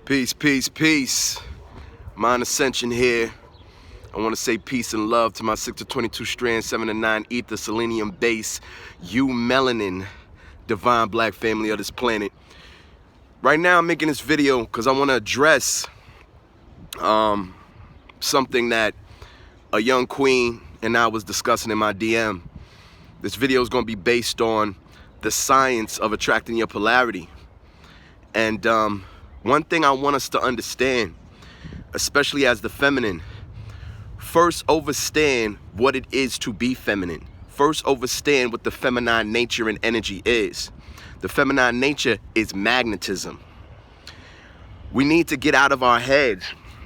Peace, peace, peace. Mind Ascension here. I want to say peace and love to my 6 to 22 strand, 7 to 9 ether, selenium base, you melanin, divine black family of this planet. Right now I'm making this video because I want to address something that a young queen and I was discussing in my DM. This video is going to be based on the science of attracting your polarity. And one thing I want us to understand, especially as the feminine, first understand what it is to be feminine. First understand what the feminine nature and energy is. The feminine nature is magnetism. We need to get out of our head,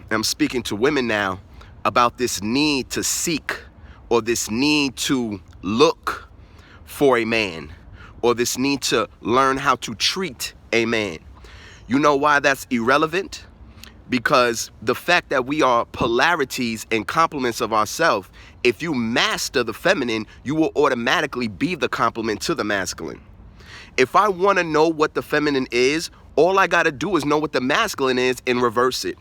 and I'm speaking to women now, about this need to seek or this need to look for a man or this need to learn how to treat a man. You know why that's irrelevant? Because the fact that we are polarities and complements of ourselves, if you master the feminine, you will automatically be the complement to the masculine. If I want to know what the feminine is, all I got to do is know what the masculine is and reverse it.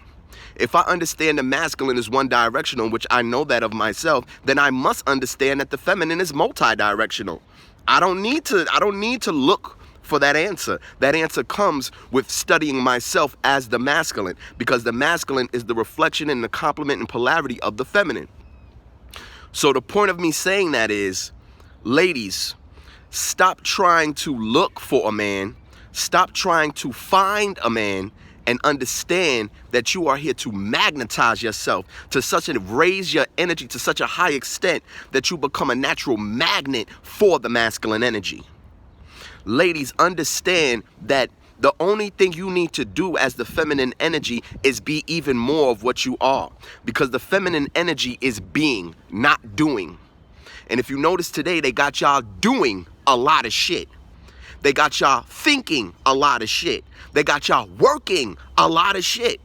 If I understand the masculine is one directional, which I know that of myself, then I must understand that the feminine is multi-directional. I don't need to look for that answer. That answer comes with studying myself as the masculine, because the masculine is the reflection and the complement and polarity of the feminine. So the point of me saying that is, ladies, stop trying to look for a man, stop trying to find a man, and understand that you are here to magnetize yourself to such and raise your energy to such a high extent that you become a natural magnet for the masculine energy. Ladies, understand that the only thing you need to do as the feminine energy is be even more of what you are. Because the feminine energy is being, not doing. And if you notice today, they got y'all doing a lot of shit. They got y'all thinking a lot of shit. They got y'all working a lot of shit.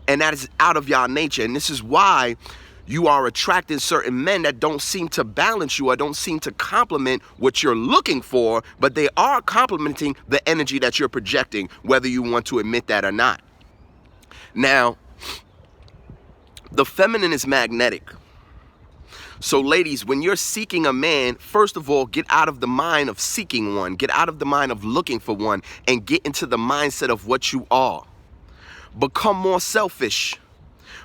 And that is out of y'all nature. And this is why you are attracting certain men that don't seem to balance you or don't seem to complement what you're looking for, but they are complementing the energy that you're projecting, whether you want to admit that or not. Now, the feminine is magnetic. So ladies, when you're seeking a man, first of all, get out of the mind of seeking one, get out of the mind of looking for one, and get into the mindset of what you are. Become more selfish.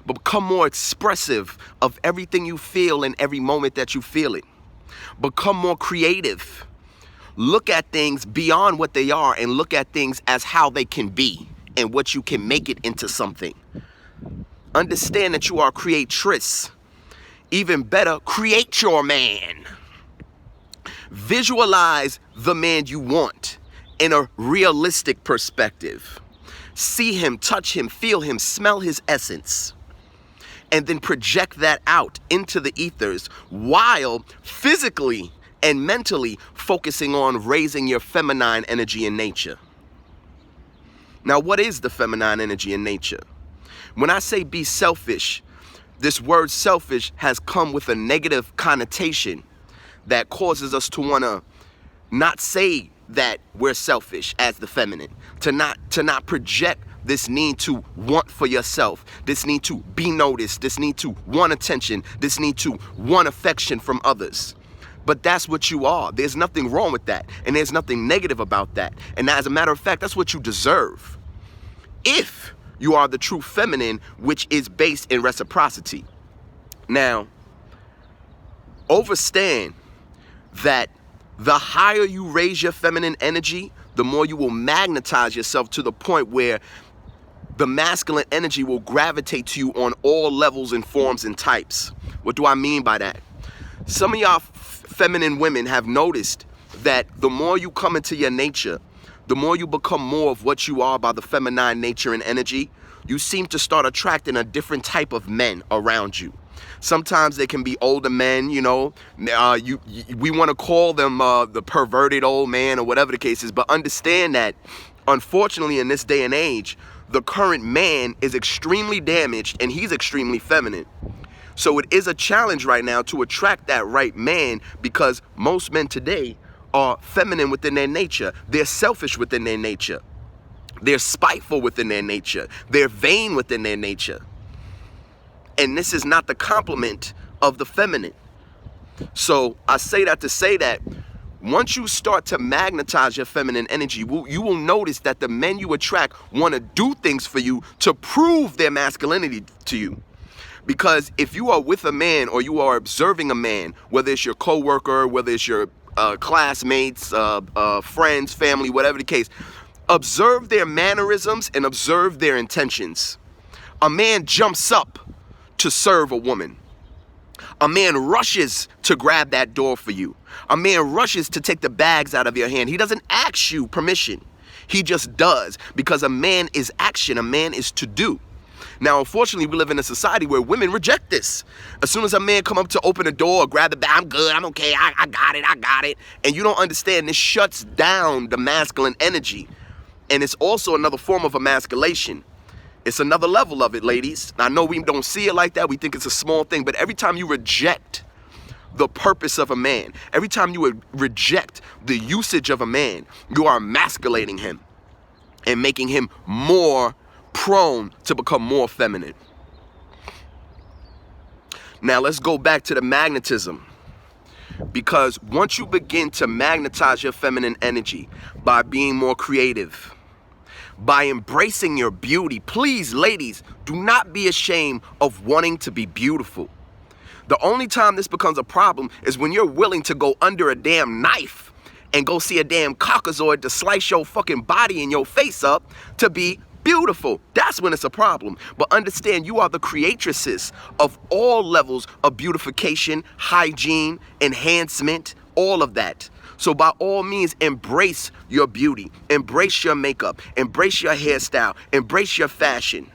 Become more expressive of everything you feel in every moment that you feel it. Become more creative. Look at things beyond what they are and look at things as how they can be and what you can make it into something. Understand that you are a creatress. Even better, create your man. Visualize the man you want in a realistic perspective. See him, touch him, feel him, smell his essence. And then project that out into the ethers while physically and mentally focusing on raising your feminine energy in nature. Now, what is the feminine energy in nature? When I say be selfish, this word selfish has come with a negative connotation that causes us to want to not say that we're selfish as the feminine, to not project this need to want for yourself, this need to be noticed, this need to want attention, this need to want affection from others. But that's what you are. There's nothing wrong with that, and there's nothing negative about that. And as a matter of fact, that's what you deserve. If you are the true feminine, which is based in reciprocity. Now, understand that the higher you raise your feminine energy, the more you will magnetize yourself to the point where the masculine energy will gravitate to you on all levels and forms and types. What do I mean by that? Some of y'all feminine women have noticed that the more you come into your nature, the more you become more of what you are by the feminine nature and energy, you seem to start attracting a different type of men around you. Sometimes they can be older men, you know, we want to call them the perverted old man or whatever the case is, but understand that, unfortunately, in this day and age, the current man is extremely damaged and he's extremely feminine. So it is a challenge right now to attract that right man, because most men today are feminine within their nature. They're selfish within their nature. They're spiteful within their nature. They're vain within their nature. And this is not the complement of the feminine. So I say that to say that once you start to magnetize your feminine energy, you will notice that the men you attract want to do things for you to prove their masculinity to you. Because if you are with a man or you are observing a man, whether it's your coworker, whether it's your classmates, friends, family, whatever the case, observe their mannerisms and observe their intentions. A man jumps up to serve a woman. A man rushes to grab that door for you. A man rushes to take the bags out of your hand. He doesn't ask you permission. He just does, because a man is action. A man is to do. Now, unfortunately, we live in a society where women reject this. As soon as a man come up to open a door or grab the bag, I'm good, I'm okay, I got it. And you don't understand, this shuts down the masculine energy. And it's also another form of emasculation. It's another level of it, ladies. I know we don't see it like that. We think it's a small thing. But every time you reject the purpose of a man, every time you would reject the usage of a man, you are emasculating him and making him more prone to become more feminine. Now let's go back to the magnetism. Because once you begin to magnetize your feminine energy by being more creative, by embracing your beauty, please, ladies, do not be ashamed of wanting to be beautiful. The only time this becomes a problem is when you're willing to go under a damn knife and go see a damn caucasoid to slice your fucking body and your face up to be beautiful. That's when it's a problem. But understand, you are the creatresses of all levels of beautification, hygiene, enhancement, all of that. So by all means, embrace your beauty, embrace your makeup, embrace your hairstyle, embrace your fashion.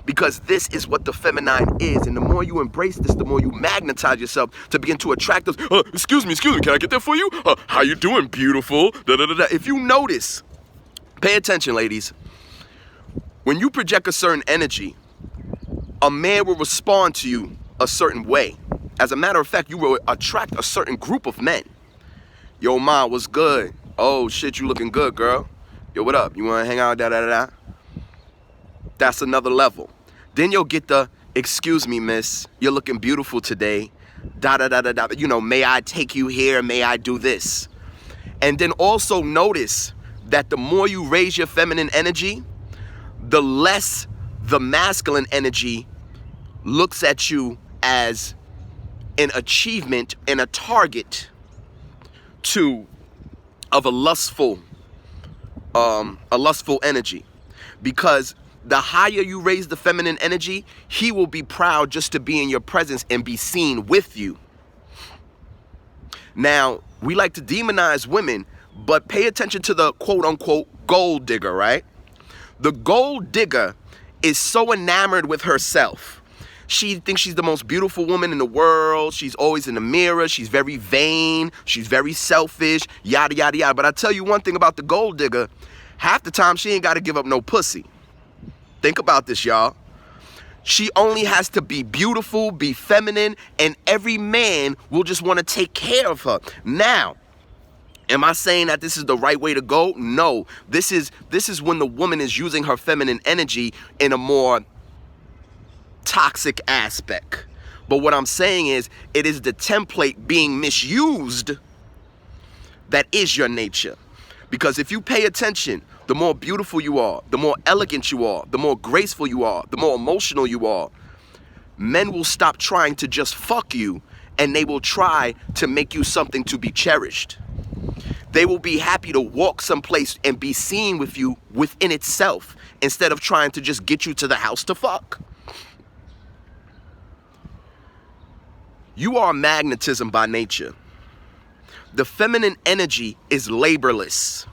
Because this is what the feminine is. And the more you embrace this, the more you magnetize yourself to begin to attract those. Excuse me, can I get that for you? How you doing, beautiful? If you notice, pay attention, ladies. When you project a certain energy, a man will respond to you a certain way. As a matter of fact, you will attract a certain group of men. Yo, ma, what's good? Oh, shit, you looking good, girl. Yo, what up? You want to hang out? That's another level. Then you'll get the, excuse me, miss, you're looking beautiful today. You know, may I take you here? May I do this? And then also notice that the more you raise your feminine energy, the less the masculine energy looks at you as an achievement and a target of a lustful energy. Because the higher you raise the feminine energy, he will be proud just to be in your presence and be seen with you. Now, we like to demonize women, but pay attention to the quote-unquote gold digger, right? The gold digger is so enamored with herself. She thinks she's the most beautiful woman in the world. She's always in the mirror. She's very vain. She's very selfish, yada, yada, yada. But I tell you one thing about the gold digger, half the time she ain't got to give up no pussy. Think about this, y'all. She only has to be beautiful, be feminine, and every man will just want to take care of her. Now, am I saying that this is the right way to go? No. This is when the woman is using her feminine energy in a more toxic aspect. But what I'm saying is, it is the template being misused that is your nature. Because if you pay attention, the more beautiful you are, the more elegant you are, the more graceful you are, the more emotional you are, men will stop trying to just fuck you, and they will try to make you something to be cherished. They will be happy to walk someplace and be seen with you within itself, instead of trying to just get you to the house to fuck. You are magnetism by nature. The feminine energy is laborless.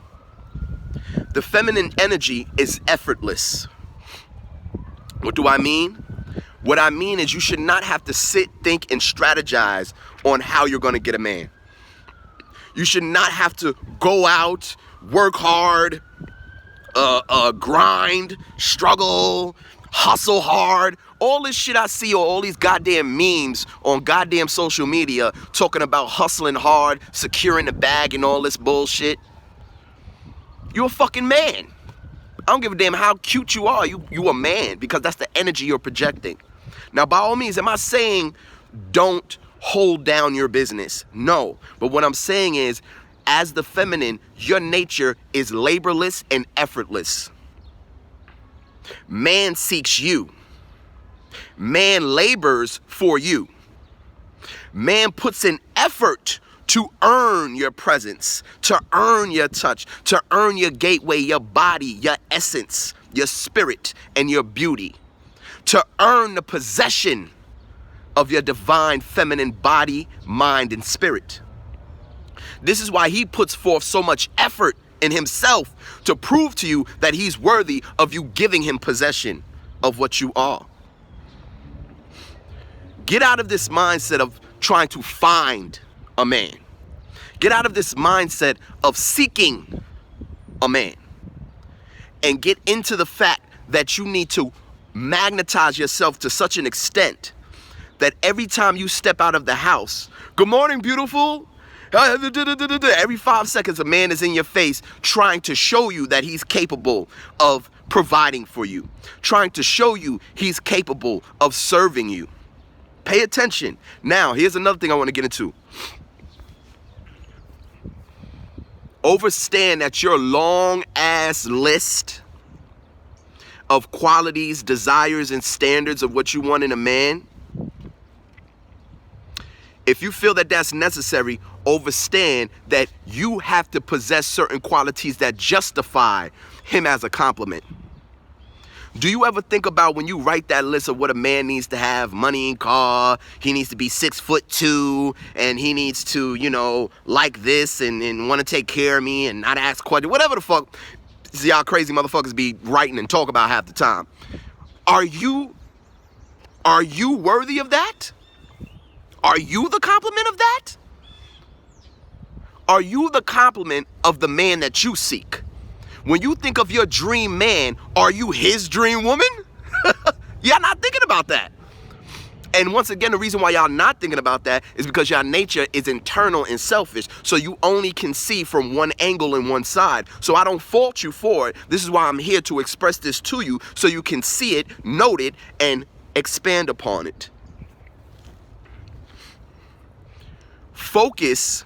The feminine energy is effortless. What do I mean? What I mean is you should not have to sit, think, and strategize on how you're going to get a man. You should not have to go out, work hard, grind, struggle, hustle hard. All this shit I see, or all these goddamn memes on goddamn social media talking about hustling hard, securing the bag and all this bullshit. You're a fucking man. I don't give a damn how cute you are. You a man, because that's the energy you're projecting. Now, by all means, am I saying don't hold down your business? No. But what I'm saying is, as the feminine, your nature is laborless and effortless. Man seeks you. Man labors for you. Man puts in effort to earn your presence, to earn your touch, to earn your gateway, your body, your essence, your spirit, and your beauty, to earn the possession of your divine feminine body, mind, and spirit. This is why he puts forth so much effort in himself to prove to you that he's worthy of you giving him possession of what you are. Get out of this mindset of trying to find a man. Get out of this mindset of seeking a man. And get into the fact that you need to magnetize yourself to such an extent that every time you step out of the house, good morning, beautiful. Every 5 seconds, a man is in your face trying to show you that he's capable of providing for you, trying to show you he's capable of serving you. Pay attention. Now, here's another thing I want to get into. Overstand that your long-ass list of qualities, desires, and standards of what you want in a man, if you feel that that's necessary, overstand that you have to possess certain qualities that justify him as a compliment. Do you ever think about when you write that list of what a man needs to have? Money and car, he needs to be 6'2", and he needs to, you know, like this and want to take care of me and not ask questions, whatever the fuck y'all crazy motherfuckers be writing and talk about half the time. Are you worthy of that? Are you the compliment of that? Are you the compliment of the man that you seek? When you think of your dream man, are you his dream woman? Y'all not thinking about that. And once again, the reason why y'all not thinking about that is because your nature is internal and selfish. So you only can see from one angle and one side. So I don't fault you for it. This is why I'm here to express this to you so you can see it, note it, and expand upon it. Focus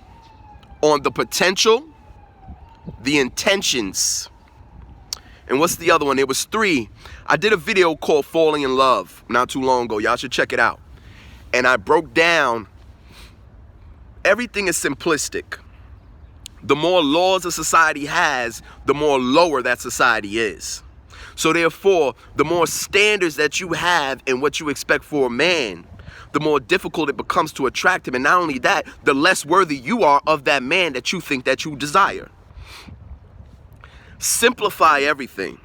on the potential, the intentions. And what's the other one? There was 3. I did a video called Falling in Love not too long ago. Y'all should check it out. And I broke down, everything is simplistic. The more laws a society has, the more lower that society is. So therefore, the more standards that you have and what you expect for a man, the more difficult it becomes to attract him. And not only that, the less worthy you are of that man that you think that you desire. Simplify everything.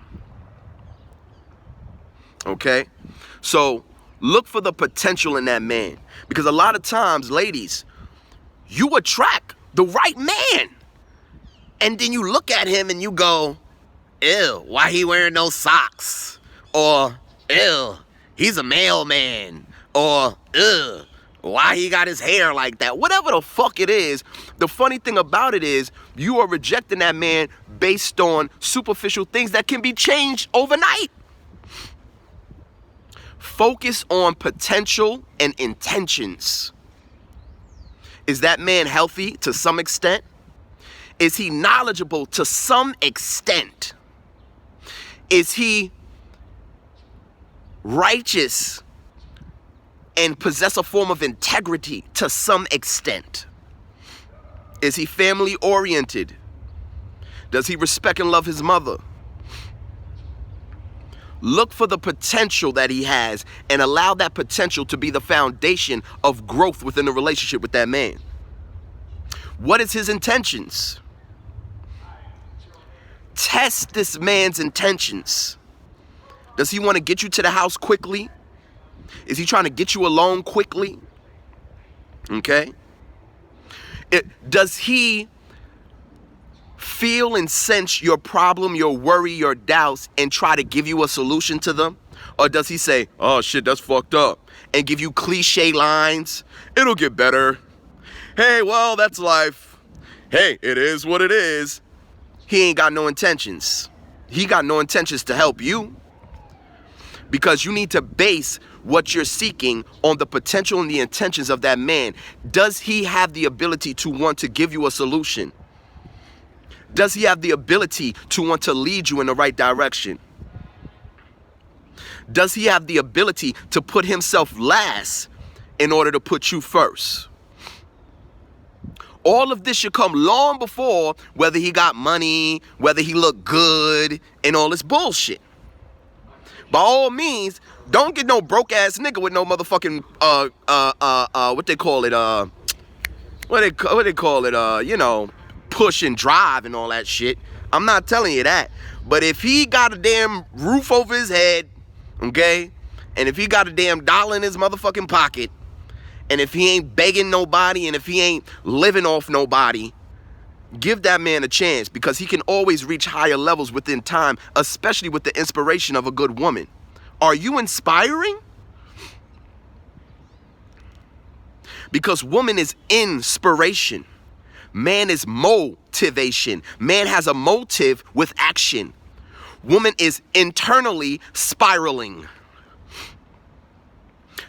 Okay? So look for the potential in that man. Because a lot of times, ladies, you attract the right man. And then you look at him and you go, ew, why he wearing those socks? Or, ew, he's a mailman. Or, ugh, why he got his hair like that? Whatever the fuck it is, the funny thing about it is you are rejecting that man based on superficial things that can be changed overnight. Focus on potential and intentions. Is that man healthy to some extent? Is he knowledgeable to some extent? Is he righteous and possess a form of integrity to some extent? Is he family oriented? Does he respect and love his mother? Look for the potential that he has and allow that potential to be the foundation of growth within the relationship with that man. What is his intentions? Test this man's intentions. Does he want to get you to the house quickly? Is he trying to get you alone quickly? Okay. Does he feel and sense your problem, your worry, your doubts, and try to give you a solution to them? Or does he say, oh shit, that's fucked up, and give you cliche lines? It'll get better. Hey, well, that's life. Hey, it is what it is. He ain't got no intentions. He got no intentions to help you, because you need to base what you're seeking on the potential and the intentions of that man. Does he have the ability to want to give you a solution? Does he have the ability to want to lead you in the right direction? Does he have the ability to put himself last in order to put you first? All of this should come long before whether he got money, whether he looked good, and all this bullshit. By all means, don't get no broke ass nigga with no motherfucking what they call it, you know, push and drive and all that shit. I'm not telling you that. But if he got a damn roof over his head, okay, and if he got a damn dollar in his motherfucking pocket, and if he ain't begging nobody, and if he ain't living off nobody, give that man a chance, because he can always reach higher levels within time, especially with the inspiration of a good woman. Are you inspiring? Because woman is inspiration. Man is motivation. Man has a motive with action. Woman is internally spiraling.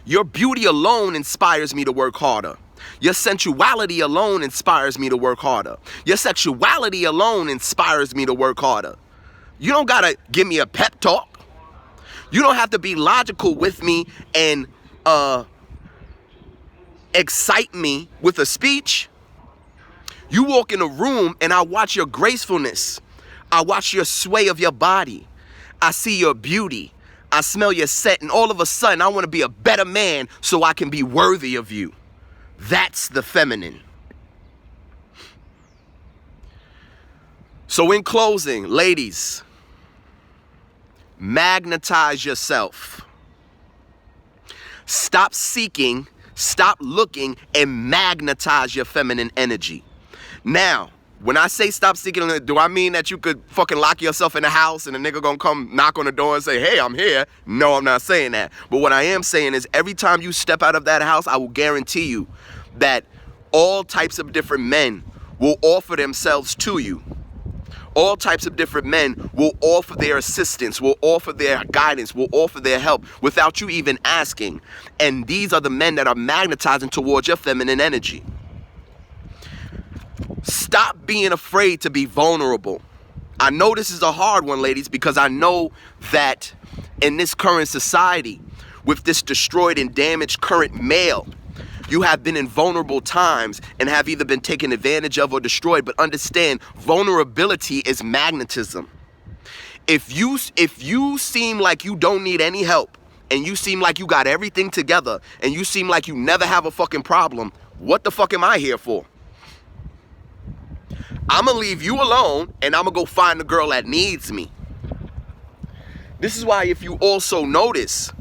Your beauty alone inspires me to work harder. Your sensuality alone inspires me to work harder. Your sexuality alone inspires me to work harder. You don't gotta give me a pep talk. You don't have to be logical with me and excite me with a speech. You walk in a room and I watch your gracefulness. I watch your sway of your body. I see your beauty. I smell your scent, and all of a sudden I want to be a better man so I can be worthy of you. That's the feminine. So in closing, ladies, magnetize yourself. Stop seeking, stop looking, and magnetize your feminine energy. Now, when I say stop seeking, do I mean that you could fucking lock yourself in the house and a nigga gonna come knock on the door and say, hey, I'm here? No, I'm not saying that. But what I am saying is every time you step out of that house, I will guarantee you that all types of different men will offer themselves to you. All types of different men will offer their assistance, will offer their guidance, will offer their help without you even asking. And these are the men that are magnetizing towards your feminine energy. Stop being afraid to be vulnerable. I know this is a hard one, ladies, because I know that in this current society, with this destroyed and damaged current male, you have been in vulnerable times and have either been taken advantage of or destroyed. But understand, vulnerability is magnetism. If you seem like you don't need any help, and you seem like you got everything together, and you seem like you never have a fucking problem, what the fuck am I here for? I'm gonna leave you alone and I'm gonna go find the girl that needs me. This is why, if you also notice,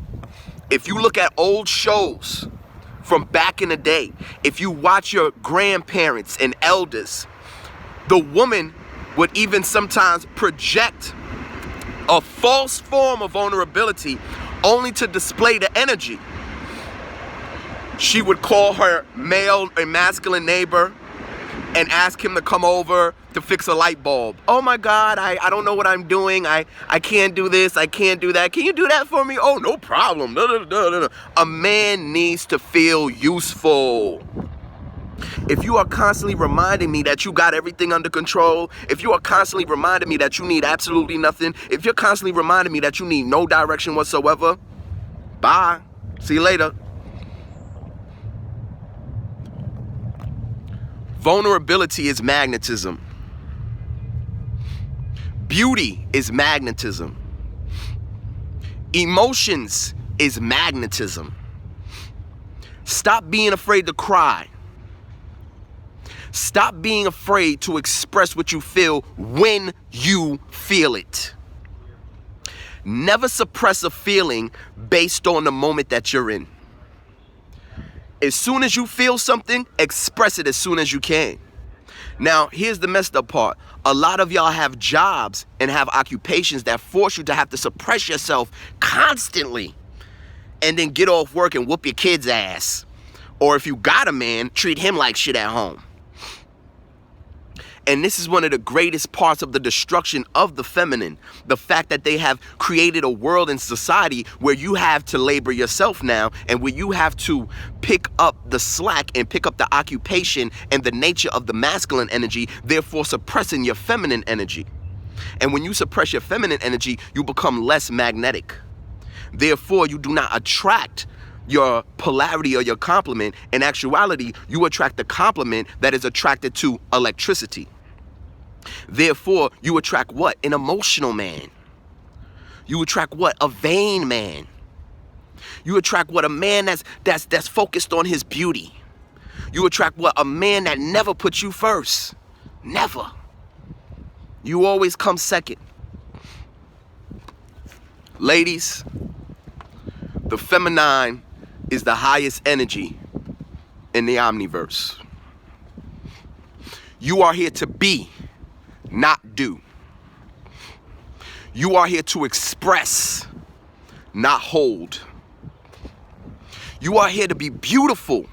if you look at old shows from back in the day, if you watch your grandparents and elders, the woman would even sometimes project a false form of vulnerability only to display the energy. She would call her male and masculine neighbor and ask him to come over to fix a light bulb. Oh my God, I don't know what I'm doing. I can't do this, I can't do that. Can you do that for me? Oh, no problem. A man needs to feel useful. If you are constantly reminding me that you got everything under control, if you are constantly reminding me that you need absolutely nothing, if you're constantly reminding me that you need no direction whatsoever, bye. See you later. Vulnerability is magnetism. Beauty is magnetism. Emotions is magnetism. Stop being afraid to cry. Stop being afraid to express what you feel when you feel it. Never suppress a feeling based on the moment that you're in. As soon as you feel something, express it as soon as you can. Now, here's the messed up part. A lot of y'all have jobs and have occupations that force you to have to suppress yourself constantly and then get off work and whoop your kid's ass. Or if you got a man, treat him like shit at home. And this is one of the greatest parts of the destruction of the feminine. The fact that they have created a world and society where you have to labor yourself now, and where you have to pick up the slack and pick up the occupation and the nature of the masculine energy, therefore suppressing your feminine energy. And when you suppress your feminine energy, you become less magnetic. Therefore, you do not attract your polarity or your complement. In actuality, you attract the complement that is attracted to electricity. Therefore, you attract what? An emotional man. You attract what? A vain man. You attract what? A man that's focused on his beauty. You attract what? A man that never puts you first. Never. You always come second. Ladies, the feminine is the highest energy in the omniverse. You are here to be, not do. You are here to express, not hold. You are here to be beautiful.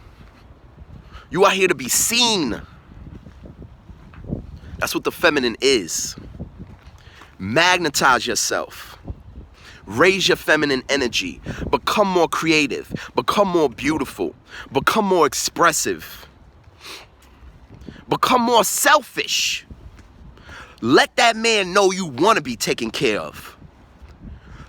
You are here to be seen. That's what the feminine is. Magnetize yourself. Raise your feminine energy. Become more creative. Become more beautiful. Become more expressive. Become more selfish. Let that man know you want to be taken care of.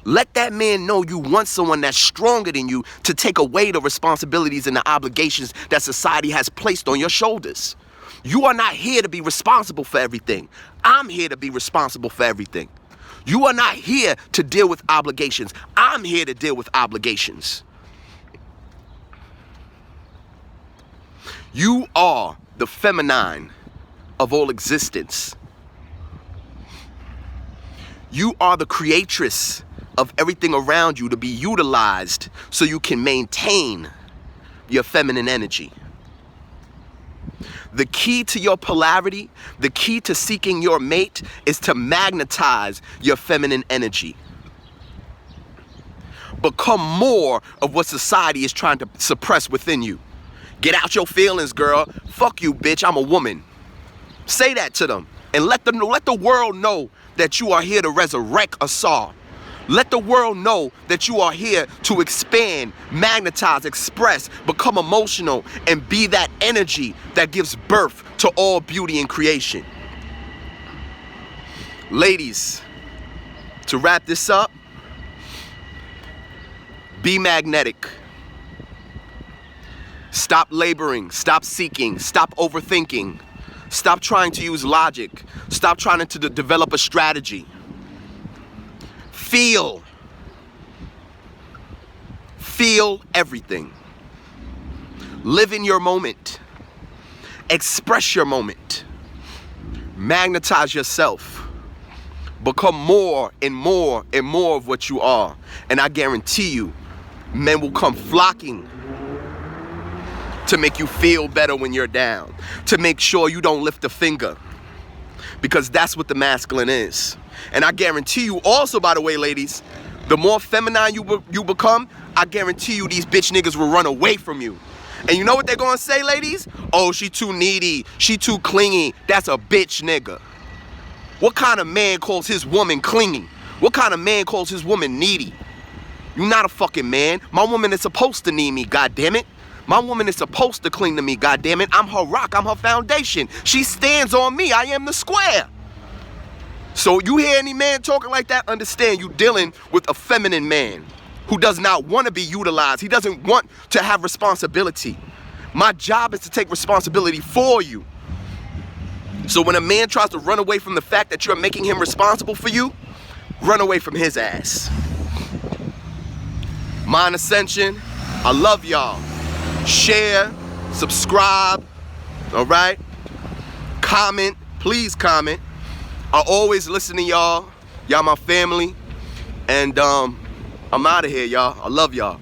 Let that man know you want someone that's stronger than you to take away the responsibilities and the obligations that society has placed on your shoulders. You are not here to be responsible for everything. I'm here to be responsible for everything. You are not here to deal with obligations. I'm here to deal with obligations. You are the feminine of all existence. You are the creatress of everything around you to be utilized so you can maintain your feminine energy. The key to your polarity, the key to seeking your mate is to magnetize your feminine energy. Become more of what society is trying to suppress within you. Get out your feelings, girl. Fuck you, bitch. I'm a woman. Say that to them and let the world know that you are here to resurrect Asar. Let the world know that you are here to expand, magnetize, express, become emotional, and be that energy that gives birth to all beauty and creation. Ladies, to wrap this up, be magnetic. Stop laboring, stop seeking, stop overthinking. Stop trying to use logic. Stop trying to develop a strategy. Feel. Feel everything. Live in your moment. Express your moment. Magnetize yourself. Become more and more and more of what you are. And I guarantee you, men will come flocking to make you feel better when you're down. To make sure you don't lift a finger. Because that's what the masculine is. And I guarantee you also, by the way, ladies, the more feminine you become, I guarantee you these bitch niggas will run away from you. And you know what they're gonna say, ladies? Oh, she too needy. She too clingy. That's a bitch nigga. What kind of man calls his woman clingy? What kind of man calls his woman needy? You're not a fucking man. My woman is supposed to need me, goddammit. My woman is supposed to cling to me, goddammit. I'm her rock. I'm her foundation. She stands on me. I am the square. So you hear any man talking like that, understand you dealing with a feminine man who does not want to be utilized. He doesn't want to have responsibility. My job is to take responsibility for you. So when a man tries to run away from the fact that you're making him responsible for you, run away from his ass. Mind Ascension, I love y'all. Share, subscribe, all right? Comment, please comment. I always listen to y'all. Y'all my family. And I'm out of here, y'all. I love y'all.